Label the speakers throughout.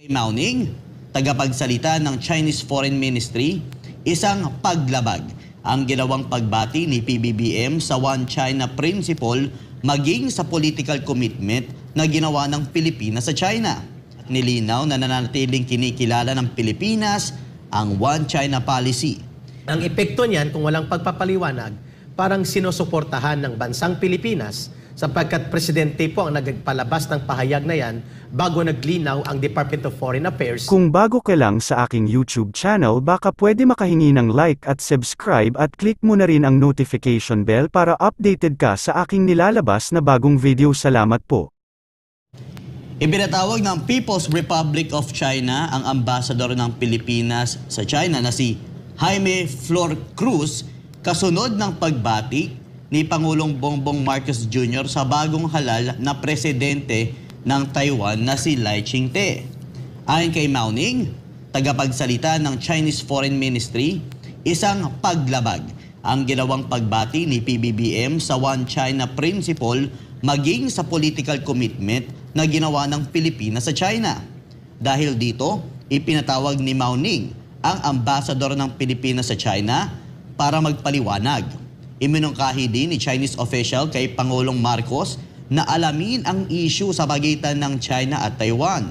Speaker 1: Kay Mao-Ning, tagapagsalita ng Chinese Foreign Ministry, isang paglabag ang ginawang pagbati ni PBBM sa One China Principle maging sa political commitment na ginawa ng Pilipinas sa China. Nilinaw na nananatiling kinikilala ng Pilipinas ang One China Policy.
Speaker 2: Ang epekto niyan kung walang pagpapaliwanag, parang sinusuportahan ng bansang Pilipinas sapagkat presidente po ang nagpalabas ng pahayag na yan bago naglinaw ang Department of Foreign Affairs.
Speaker 3: Kung bago ka lang sa aking YouTube channel, baka pwede makahingi ng like at subscribe at click mo na rin ang notification bell para updated ka sa aking nilalabas na bagong video. Salamat po.
Speaker 1: Ibinatawag ng People's Republic of China ang ambassador ng Pilipinas sa China na si Jaime Flor Cruz kasunod ng pagbati ni Pangulong Bongbong Marcos Jr. sa bagong halal na presidente ng Taiwan na si Lai Ching-te. Ayon kay Mao-Ning, tagapagsalita ng Chinese Foreign Ministry, isang paglabag ang ginawang pagbati ni PBBM sa One China Principle maging sa political commitment na ginawa ng Pilipinas sa China. Dahil dito, ipinatawag ni Mao-Ning ang ambassador ng Pilipinas sa China para magpaliwanag. Iminungkahi din ni Chinese official kay Pangulong Marcos na alamin ang issue sa pagitan ng China at Taiwan.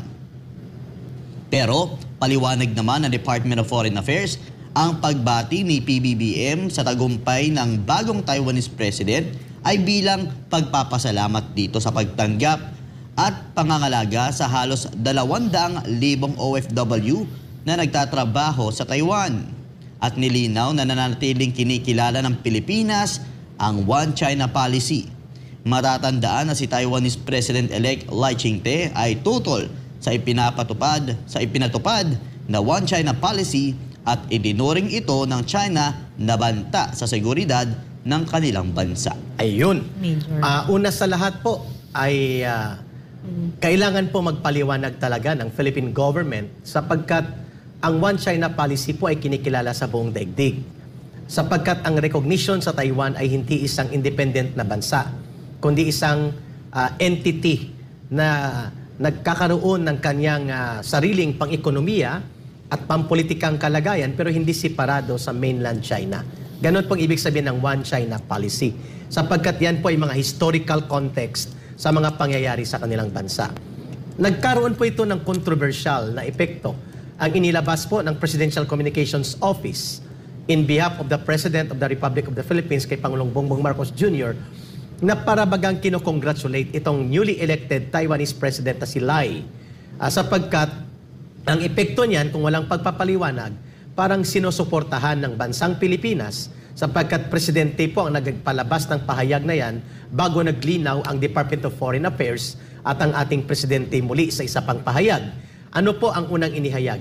Speaker 1: Pero paliwanag naman ng Department of Foreign Affairs ang pagbati ni PBBM sa tagumpay ng bagong Taiwanese President ay bilang pagpapasalamat dito sa pagtanggap at pangangalaga sa halos 200,000 OFW na nagtatrabaho sa Taiwan. At nilinaw na nananatiling kinikilala ng Pilipinas ang One China Policy. Matatandaan na si Taiwanese President-elect Lai Ching-te ay tutol sa ipinatupad na One China Policy at idinuring ito ng China na banta sa seguridad ng kanilang bansa.
Speaker 2: Ayun. Una sa lahat po ay kailangan po magpaliwanag talaga ng Philippine government sapagkat ang One China Policy po ay kinikilala sa buong daigdig. Sapagkat ang recognition sa Taiwan ay hindi isang independent na bansa, kundi isang entity na nagkakaroon ng kanyang sariling pang-ekonomiya at pampolitikang kalagayan pero hindi separado sa mainland China. Ganon pong ibig sabihin ng One China Policy. Sapagkat yan po ay mga historical context sa mga pangyayari sa kanilang bansa. Nagkaroon po ito ng controversial na epekto ang inilabas po ng Presidential Communications Office in behalf of the President of the Republic of the Philippines kay Pangulong Bongbong Marcos Jr. na parabagang kinokongratulate itong newly elected Taiwanese President na si Lai sapagkat ang epekto niyan kung walang pagpapaliwanag parang sinusuportahan ng bansang Pilipinas sapagkat presidente po ang nagpalabas ng pahayag na yan bago naglinaw ang Department of Foreign Affairs at ang ating presidente muli sa isa pang pahayag. Ano po ang unang inihayag?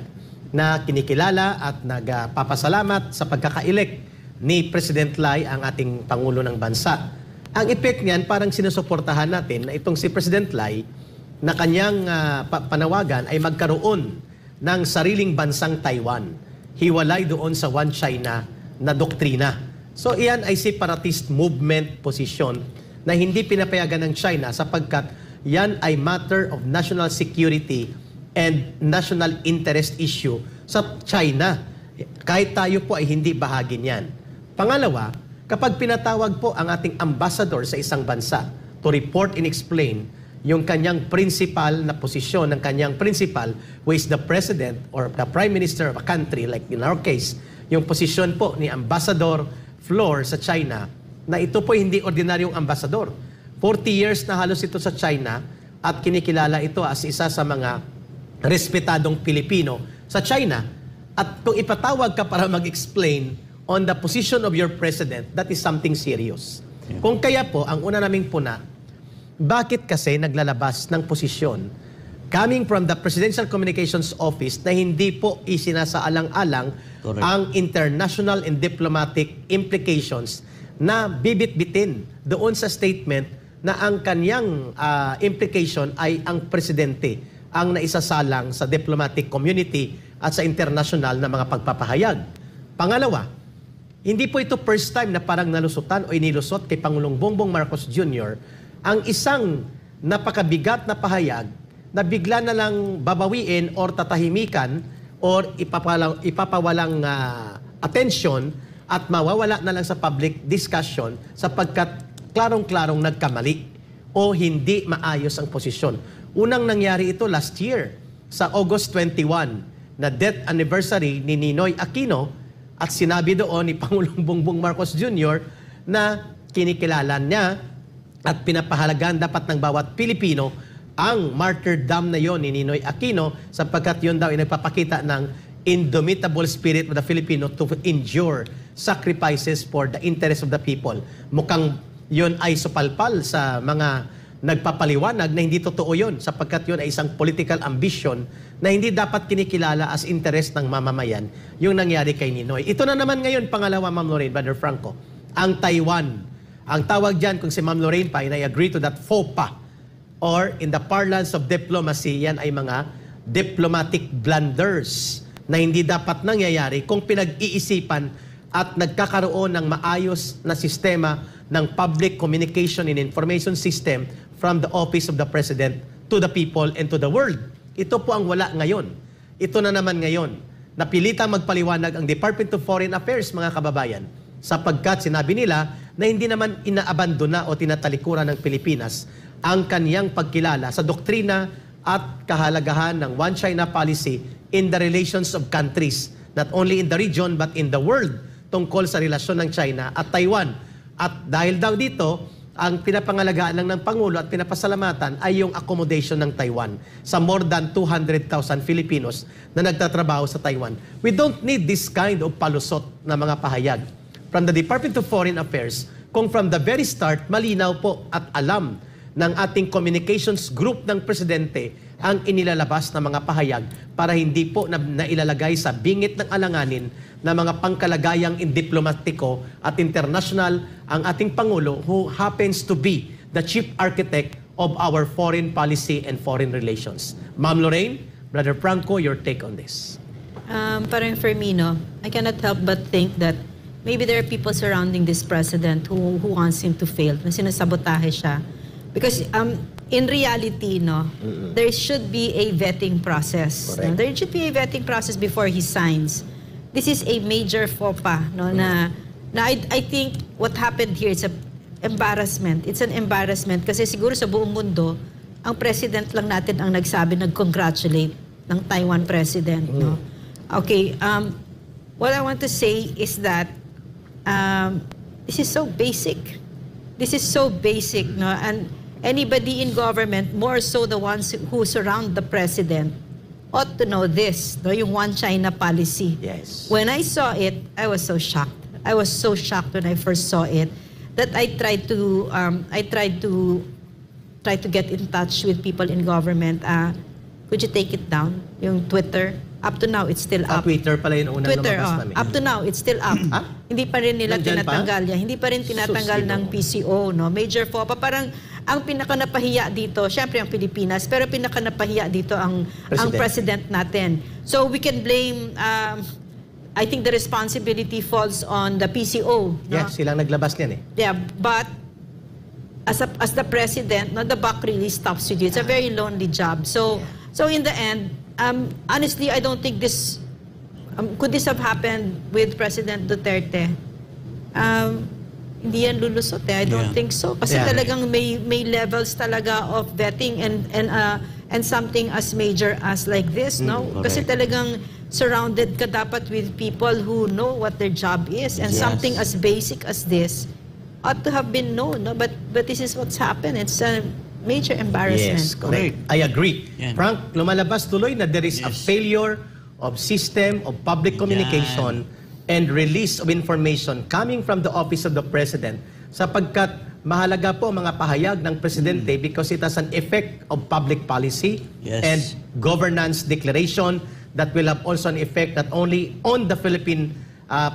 Speaker 2: Na kinikilala at nagpapasalamat sa pagkaka-elect ni President Lai ang ating Pangulo ng Bansa. Ang effect niyan parang sinusuportahan natin na itong si President Lai na kanyang panawagan ay magkaroon ng sariling bansang Taiwan. Hiwalay doon sa One China na doktrina. So iyan ay separatist movement position na hindi pinapayagan ng China sapagkat yan ay matter of national security and national interest issue sa China. Kahit tayo po ay hindi bahagi niyan. Pangalawa, kapag pinatawag po ang ating ambassador sa isang bansa to report and explain yung kanyang principal na posisyon ng kanyang principal who is the president or the prime minister of a country, like in our case, yung posisyon po ni Ambassador Flor sa China, na ito po hindi ordinaryong ambassador. 40 years na halos ito sa China at kinikilala ito as isa sa mga respetadong Pilipino sa China. At kung ipatawag ka para mag-explain on the position of your president, that is something serious. Kung kaya po, ang una naming puna, bakit kasi naglalabas ng posisyon coming from the Presidential Communications Office na hindi po isinasaalang-alang ang international and diplomatic implications na bibit-bitin doon sa statement na ang kanyang implication ay ang presidente ang naisasalang sa diplomatic community at sa international na mga pagpapahayag. Pangalawa, hindi po ito first time na parang nalusutan o inilusot kay Pangulong Bongbong Marcos Jr. ang isang napakabigat na pahayag na bigla na lang babawiin or tatahimikan or ipapawalang atensyon at mawawala na lang sa public discussion sapagkat klarong-klarong nagkamali o hindi maayos ang posisyon. Unang nangyari ito last year sa August 21 na death anniversary ni Ninoy Aquino at sinabi doon ni Pangulong Bongbong Marcos Jr. na kinikilala niya at pinapahalagan dapat ng bawat Pilipino ang martyrdom na yon ni Ninoy Aquino sapagkat yun daw ay nagpapakita ng indomitable spirit of the Filipino to endure sacrifices for the interest of the people. Mukhang yun ay supalpal sa mga nagpapaliwanag na hindi totoo yun sapagkat yun ay isang political ambition na hindi dapat kinikilala as interest ng mamamayan yung nangyari kay Ninoy. Ito na naman ngayon, pangalawa, Ma'am Lorraine, Brother Franco, ang Taiwan. Ang tawag dyan, kung si Ma'am Lorraine pa, and I agree to that, faux pas. Or in the parlance of diplomacy, yan ay mga diplomatic blunders na hindi dapat nangyayari kung pinag-iisipan at nagkakaroon ng maayos na sistema ng public communication and information system from the office of the President to the people and to the world. Ito po ang wala ngayon. Ito na naman ngayon. Napilitang magpaliwanag ang Department of Foreign Affairs, mga kababayan, sapagkat sinabi nila na hindi naman inaabandona o tinatalikuran ng Pilipinas ang kaniyang pagkilala sa doktrina at kahalagahan ng One China policy in the relations of countries, not only in the region but in the world, tungkol sa relasyon ng China at Taiwan. At dahil daw dito, ang pinapangalagaan lang ng Pangulo at pinapasalamatan ay yung accommodation ng Taiwan sa more than 200,000 Filipinos na nagtatrabaho sa Taiwan. We don't need this kind of palusot na mga pahayag from the Department of Foreign Affairs kung from the very start malinaw po at alam ng ating communications group ng Presidente ang inilalabas na mga pahayag para hindi po nailalagay sa bingit ng alanganin na mga pangkalagayang indiplomatiko at international ang ating Pangulo who happens to be the chief architect of our foreign policy and foreign relations. Ma'am Lorraine, Brother Franco, your take on this.
Speaker 4: Parang for me, no, I cannot help but think that maybe there are people surrounding this president who wants him to fail, na sinasabotahe siya. Because in reality, no, there should be a vetting process. No? There should be a vetting process before he signs. This is a major faux pas, no, na I think what happened here is an embarrassment. It's an embarrassment kasi siguro sa buong mundo, ang president lang natin ang nag-congratulate ng Taiwan president, no. Okay, what I want to say is that this is so basic. This is so basic, no, and anybody in government, more so the ones who surround the president, ought to know this, no, yung One China policy.
Speaker 2: Yes.
Speaker 4: When I saw it, I was so shocked. I was so shocked when I first saw it that I tried to get in touch with people in government. Could you take it down? Yung Twitter. Up to now, it's still up.
Speaker 2: Twitter pala yung unang
Speaker 4: Twitter,
Speaker 2: lumabas namin.
Speaker 4: up to now, it's still up. Hindi pa rin nila
Speaker 2: Nandyan
Speaker 4: tinatanggal yan. Hindi pa rin tinatanggal ng PCO, no? Major faux pas. Parang ang pinakanapahiya dito, syempre ang Pilipinas, pero pinakanapahiya dito ang president natin. So we can blame, I think the responsibility falls on the PCO. No?
Speaker 2: Yes, silang naglabas niyan eh.
Speaker 4: Yeah, but as the president, no, the buck really stops with you. It's a very lonely job. So in the end, honestly, I don't think this could this have happened with President Duterte. Hindi yan lulusot eh. I don't think so. Kasi talagang may levels talaga of vetting and something as major as like this, no? Kasi talagang surrounded ka dapat with people who know what their job is, and something as basic as this ought to have been known, no? But this is what's happened. It's a major embarrassment.
Speaker 2: Yes, correct. I agree.
Speaker 1: Yan.
Speaker 2: Frank, lumalabas tuloy na there is a failure of system of public communication and release of information coming from the office of the President sapagkat mahalaga po mga pahayag ng Presidente because it has an effect of public policy and governance declaration that will have also an effect not only on the Philippine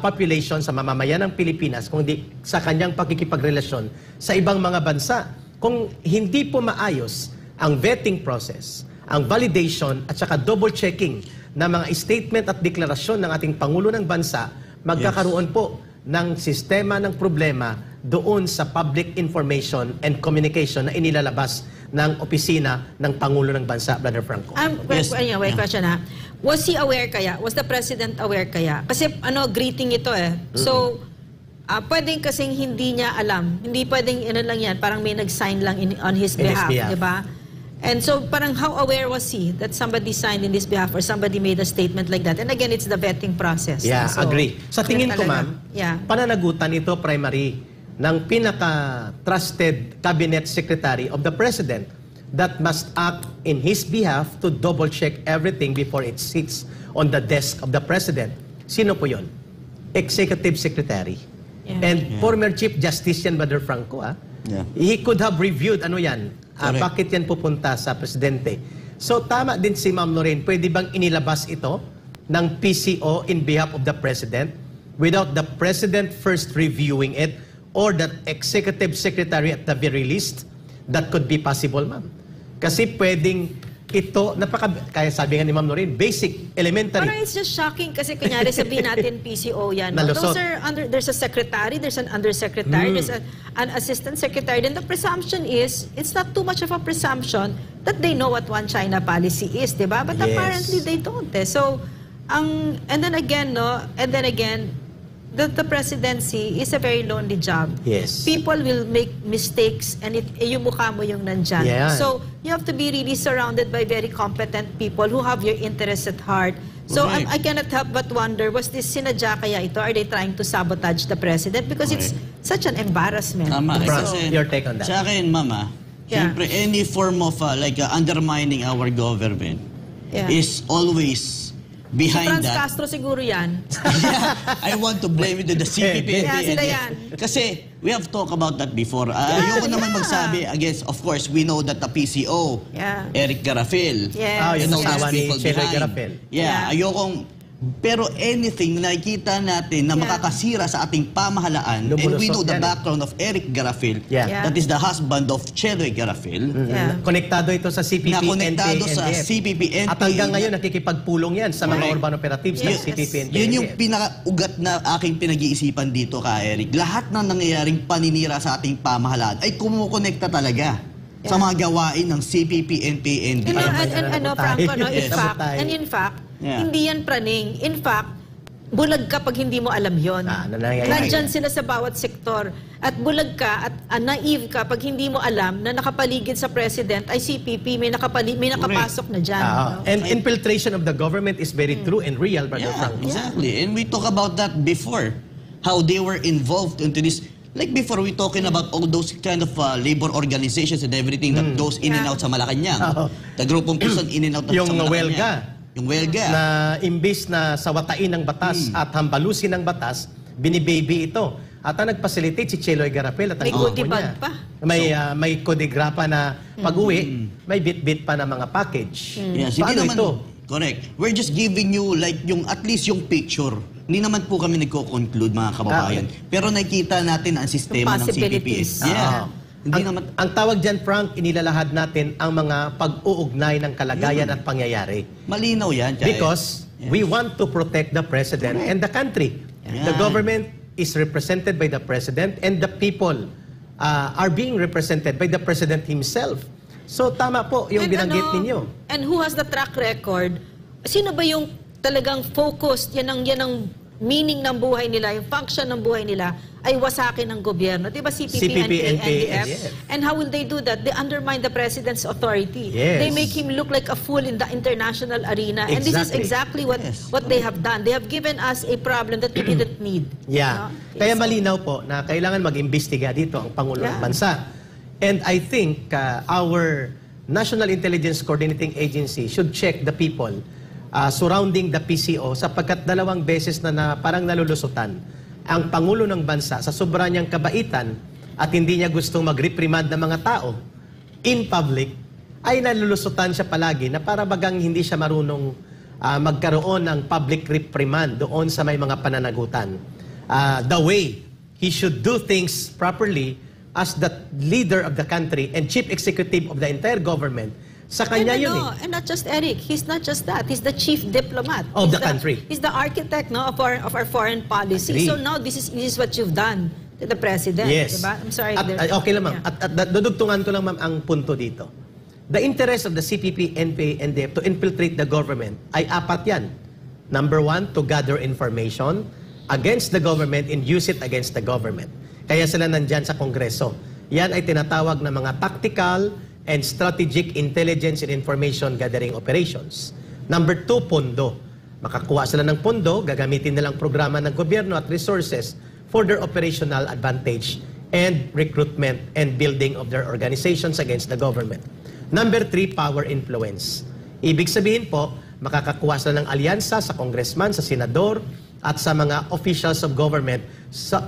Speaker 2: population sa mamamayan ng Pilipinas kundi sa kanyang pakikipagrelasyon sa ibang mga bansa. Kung hindi po maayos ang vetting process, ang validation at saka double checking na mga statement at deklarasyon ng ating Pangulo ng Bansa, magkakaroon po ng sistema ng problema doon sa public information and communication na inilalabas ng opisina ng Pangulo ng Bansa, Brother Franco.
Speaker 1: Yes.
Speaker 4: Wait, question ha. Was he aware kaya? Was the President aware kaya? Kasi greeting ito eh. So, pwedeng kasing hindi niya alam. Hindi pwedeng lang yan. Parang may nag-sign lang on his behalf. Di ba? And so, parang how aware was he that somebody signed in his behalf or somebody made a statement like that? And again, it's the vetting process.
Speaker 2: Yeah,
Speaker 4: So,
Speaker 2: agree. Sa tingin ko,
Speaker 4: talaga.
Speaker 2: ma'am,
Speaker 4: Yeah.
Speaker 2: pananagutan ito primary ng pinaka-trusted cabinet secretary of the president that must act in his behalf to double-check everything before it sits on the desk of the president. Sino po yun? Executive Secretary.
Speaker 4: Yeah.
Speaker 2: And former Chief Justice yan, Brother Franco.
Speaker 1: Yeah.
Speaker 2: He could have reviewed yan.
Speaker 1: Correct.
Speaker 2: Bakit yan pupunta sa presidente? So tama din si Ma'am Lorraine, pwede bang inilabas ito ng PCO in behalf of the president without the president first reviewing it or the executive secretary at the very least? That could be possible, ma'am. Kasi pwedeng ito, kaya sabi nga ni Ma'am Lorraine, basic, elementary.
Speaker 4: Parang it's just shocking kasi kunyari sabihin natin PCO yan. No?
Speaker 2: Nalusot.
Speaker 4: Those are there's a secretary, there's an undersecretary, there's an assistant secretary. Then the presumption is, it's not too much of a presumption that they know what One China policy is, di ba? But
Speaker 2: Yes.
Speaker 4: apparently they don't. So, and then again, the presidency is a very lonely job.
Speaker 2: Yes.
Speaker 4: People will make mistakes and yung mukha mo yung nandyan.
Speaker 2: Yeah.
Speaker 4: So, you have to be really surrounded by very competent people who have your interests at heart. So,
Speaker 1: Correct.
Speaker 4: I cannot help but wonder, was this sinadya kaya ito? Are they trying to sabotage the president? Because it's such an embarrassment.
Speaker 1: Tama.
Speaker 2: Frank,
Speaker 1: Kasi
Speaker 2: your take on that?
Speaker 1: Sa akin, Mama,
Speaker 4: Yeah.
Speaker 1: siyempre, any form of undermining our government
Speaker 4: Yeah.
Speaker 1: is always
Speaker 4: Si
Speaker 1: behind
Speaker 4: Franz
Speaker 1: that.
Speaker 4: Castro siguro yan.
Speaker 1: I want to blame it to the CPP.
Speaker 4: Yeah, sila yan.
Speaker 1: Kasi we have talked about that before. Ayoko naman magsabi against, of course, we know that the PCO,
Speaker 4: Yeah.
Speaker 1: Eric Garafil,
Speaker 4: Yes.
Speaker 2: Yun
Speaker 1: you know
Speaker 2: ang asawa
Speaker 1: those
Speaker 2: ni
Speaker 1: people
Speaker 2: Cheroy
Speaker 1: behind.
Speaker 2: Garafil.
Speaker 1: Yeah, ayokong, pero anything na nakikita natin na
Speaker 4: Yeah.
Speaker 1: makakasira sa ating pamahalaan, and we
Speaker 2: Lumulusot
Speaker 1: know the
Speaker 2: yan.
Speaker 1: background of Eric Garafil,
Speaker 2: Yeah.
Speaker 4: Yeah.
Speaker 1: that is the husband of Cheroy Garafil,
Speaker 4: Yeah.
Speaker 2: Konektado ito sa CPP,
Speaker 1: na konektado
Speaker 2: NPA,
Speaker 1: sa
Speaker 2: NDF.
Speaker 1: CPP, NPA.
Speaker 2: At hanggang ngayon, nakikipagpulong yan sa mga
Speaker 1: Correct.
Speaker 2: urban operatives ng
Speaker 4: Yes.
Speaker 2: CPP, NPA.
Speaker 1: Yun yung pinaka-ugat na aking pinag-iisipan dito ka, Eric. Lahat ng nangyayaring paninira sa ating pamahalaan ay kumukonekta talaga sa mga gawain ng CPP, NPA, NDF.
Speaker 4: Franco,
Speaker 2: Yes.
Speaker 4: in fact,
Speaker 1: Yeah.
Speaker 4: hindi yan praning. In fact, bulag ka pag hindi mo alam yon.
Speaker 2: nangyayari.
Speaker 4: Nandyan sila sa bawat sektor. At bulag ka at naive ka pag hindi mo alam na nakapaligid sa president ay CPP, may nakapasok na dyan. no?
Speaker 2: And infiltration of the government is very true and real, Brother
Speaker 1: Yeah,
Speaker 2: Franco.
Speaker 1: exactly. And we talk about that before, how they were involved into this. Like before, we talking about all those kind of labor organizations and everything that goes in and out sa Malacanang.
Speaker 2: Oo.
Speaker 1: The grupong person in and out
Speaker 2: Yung
Speaker 1: sa Malacanang.
Speaker 2: welga.
Speaker 1: Yung welga.
Speaker 2: Na imbis na sawatain ng batas at hambalusin ng batas, binibaby ito. At ang nag-facilitate si Cheroy Garapil at ang
Speaker 4: May
Speaker 2: grupo
Speaker 4: goodie bag
Speaker 2: niya.
Speaker 4: pa.
Speaker 2: May kodigra pa na pag-uwi, may bit-bit pa na mga package.
Speaker 1: Yes, hindi
Speaker 2: Paano
Speaker 1: naman,
Speaker 2: ito?
Speaker 1: correct. We're just giving you like yung at least yung picture. Hindi naman po kami nagko-conclude mga kababayan. Pero nakikita natin ang sistema ng CPP.
Speaker 4: possibilities.
Speaker 1: Yeah. Hindi
Speaker 2: ang,
Speaker 1: naman
Speaker 2: ang tawag dyan, Frank, inilalahad natin ang mga pag-uugnay ng kalagayan at pangyayari.
Speaker 1: malinaw yan. Chaya.
Speaker 2: Because we want to protect the president and the country.
Speaker 1: Yeah.
Speaker 2: The government is represented by the president and the people are being represented by the president himself. So tama po yung binanggit ninyo.
Speaker 4: And who has the track record? Sino ba yung talagang focused, yan ang meaning ng buhay nila, yung function ng buhay nila, ay wasakin ng gobyerno. Di ba CPP, NDF? And how will they do that? They undermine the president's authority.
Speaker 2: Yes.
Speaker 4: They make him look like a fool in the international arena. And this is
Speaker 2: Exactly.
Speaker 4: exactly what they have done. They have given us a problem that we didn't need.
Speaker 2: Yeah.
Speaker 4: No?
Speaker 2: Kaya malinaw po na kailangan mag-imbestiga dito ang Pangulo ng
Speaker 4: Yeah.
Speaker 2: Bansa. And I think our National Intelligence Coordinating Agency should check the people surrounding the PCO sapagkat 2 beses na parang nalulusutan ang Pangulo ng Bansa sa sobra niyang kabaitan at hindi niya gustong mag-reprimand ng mga tao in public, ay nalulusutan siya palagi na para bagang hindi siya marunong magkaroon ng public reprimand doon sa may mga pananagutan. The way he should do things properly as the leader of the country and chief executive of the entire government, sa kanya yun eh.
Speaker 4: And not just Eric, he's not just that. He's the chief diplomat
Speaker 2: Of
Speaker 4: He's
Speaker 2: the country.
Speaker 4: He's the architect of our foreign policy.
Speaker 2: Agree.
Speaker 4: So now this is what you've done to the president.
Speaker 2: Yes.
Speaker 4: Diba? I'm sorry.
Speaker 2: Okay lang, ma'am.
Speaker 4: Yeah.
Speaker 2: At dudugtungan ko lang, ma'am, ang punto dito. The interest of the CPP, NPA, NDF to infiltrate the government ay apat yan. Number one, to gather information against the government and use it against the government. Kaya sila nandyan sa Kongreso. Yan ay tinatawag na mga tactical and strategic intelligence and information gathering operations. Number two, pondo. Makakuha sila ng pondo, gagamitin nilang programa ng gobyerno at resources for their operational advantage and recruitment and building of their organizations against the government. Number three, power influence. Ibig sabihin po, makakakuha sila ng alyansa sa congressman, sa senador, at sa mga officials of government,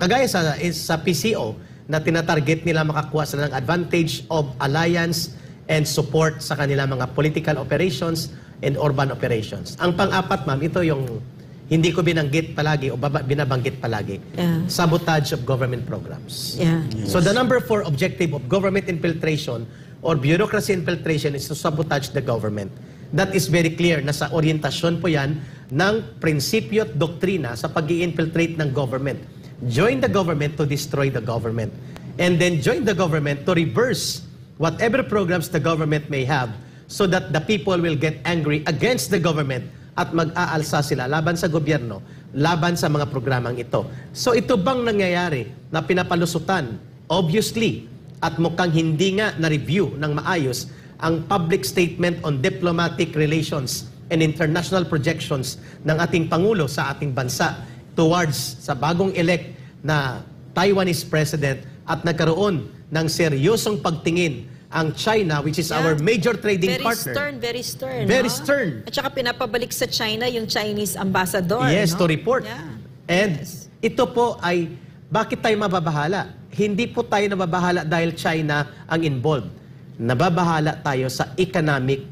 Speaker 2: kagaya sa PCO, na tinatarget nila makakuha sila ng advantage of alliance and support sa kanilang mga political operations and urban operations. Ang pang-apat, ma'am, ito yung hindi ko binanggit palagi o binabanggit palagi.
Speaker 4: Yeah.
Speaker 2: Sabotage of government programs.
Speaker 4: Yeah.
Speaker 2: So the number 4 objective of government infiltration or bureaucracy infiltration is to sabotage the government. That is very clear. Nasa orientasyon po yan ng prinsipyo at doktrina sa pag-i-infiltrate ng government. Join the government to destroy the government. And then join the government to reverse whatever programs the government may have so that the people will get angry against the government at mag-aalsa sila laban sa gobyerno, laban sa mga programang ito. So ito bang nangyayari na pinapalusutan? Obviously, at mukhang hindi nga na-review ng maayos ang public statement on diplomatic relations and international projections ng ating Pangulo sa ating bansa towards sa bagong elect na Taiwanese president at nagkaroon ng seryosong pagtingin ang China, which is our major trading partner.
Speaker 4: Very stern.
Speaker 2: Very
Speaker 4: no?
Speaker 2: stern.
Speaker 4: At saka pinapabalik sa China yung Chinese ambassador.
Speaker 2: Yes,
Speaker 4: no?
Speaker 2: to report.
Speaker 4: Yeah.
Speaker 2: And
Speaker 4: Yes.
Speaker 2: ito po ay, bakit tayo mababahala? Hindi po tayo nababahala dahil China ang involved. Nababahala tayo sa economic,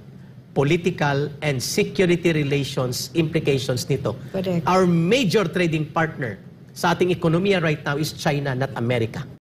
Speaker 2: political, and security relations implications nito.
Speaker 4: Correct.
Speaker 2: Our major trading partner sa ating ekonomiya right now is China, not America.